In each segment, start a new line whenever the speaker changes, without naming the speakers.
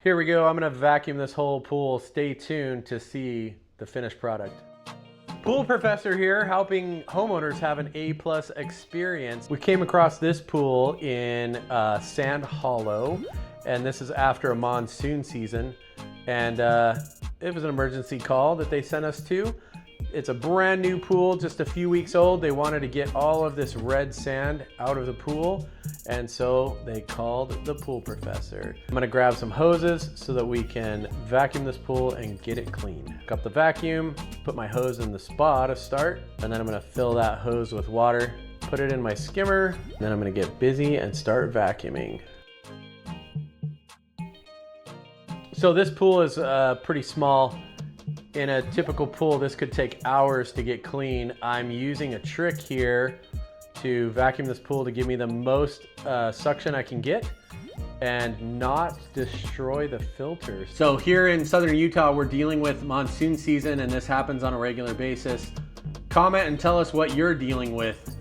Here we go. I'm going to vacuum this whole pool. Stay tuned to see the finished product. Pool Professor here, helping homeowners have an A+ experience. We came across this pool in Sand Hollow, and this is after a monsoon season. And it was an emergency call that they sent us to. It's a brand new pool, just a few weeks old. They wanted to get all of this red sand out of the pool, and so they called the Pool Professor. I'm gonna grab some hoses so that we can vacuum this pool and get it clean. Hook up the vacuum, put my hose in the spa to start, and then I'm gonna fill that hose with water, put it in my skimmer, and then I'm gonna get busy and start vacuuming. So this pool is pretty small. In a typical pool, this could take hours to get clean. I'm using a trick here to vacuum this pool to give me the most suction I can get and not destroy the filter. So here in southern Utah, we're dealing with monsoon season, and this happens on a regular basis. Comment and tell us what you're dealing with.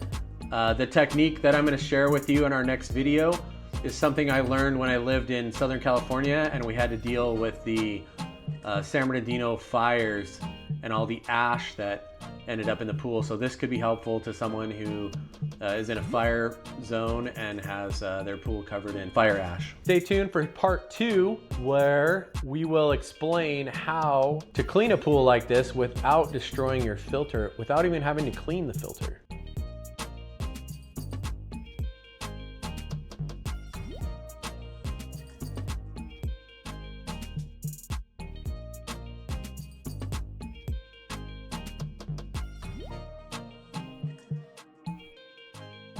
The technique that I'm going to share with you in our next video is something I learned when I lived in Southern California and we had to deal with the San Bernardino fires and all the ash that ended up in the pool. So this could be helpful to someone who is in a fire zone and has their pool covered in fire ash. Stay tuned for part 2, where we will explain how to clean a pool like this without destroying your filter, without even having to clean the filter.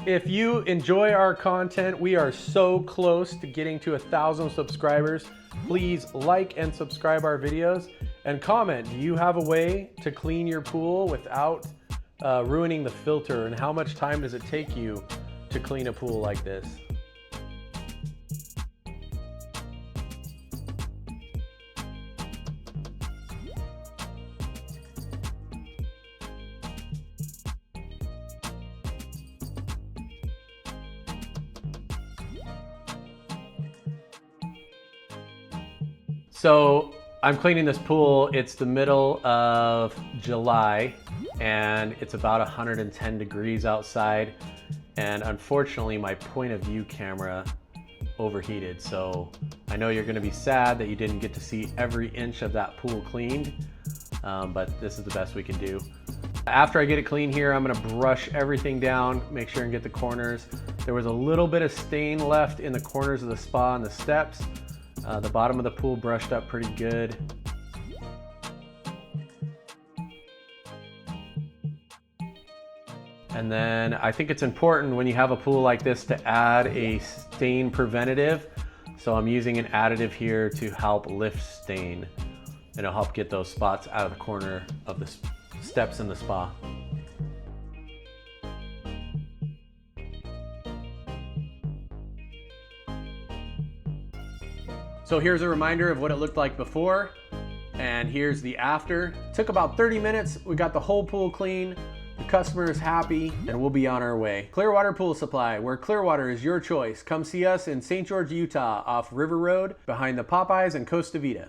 If you enjoy our content, we are so close to getting to 1,000 subscribers. Please like and subscribe our videos and comment. Do you have a way to clean your pool without ruining the filter? And how much time does it take you to clean a pool like this? So I'm cleaning this pool. It's the middle of July and it's about 110 degrees outside. And unfortunately, my point of view camera overheated. So I know you're gonna be sad that you didn't get to see every inch of that pool cleaned, but this is the best we can do. After I get it clean here, I'm gonna brush everything down, make sure and get the corners. There was a little bit of stain left in the corners of the spa and the steps. The bottom of the pool brushed up pretty good. And then I think it's important when you have a pool like this to add a stain preventative. So I'm using an additive here to help lift stain, and it'll help get those spots out of the corner of the steps in the spa. So here's a reminder of what it looked like before, and here's the after. It took about 30 minutes. We got the whole pool clean. The customer is happy, and we'll be on our way. Clearwater Pool Supply, where Clearwater is your choice. Come see us in St. George, Utah, off River Road, behind the Popeyes and Costa Vida.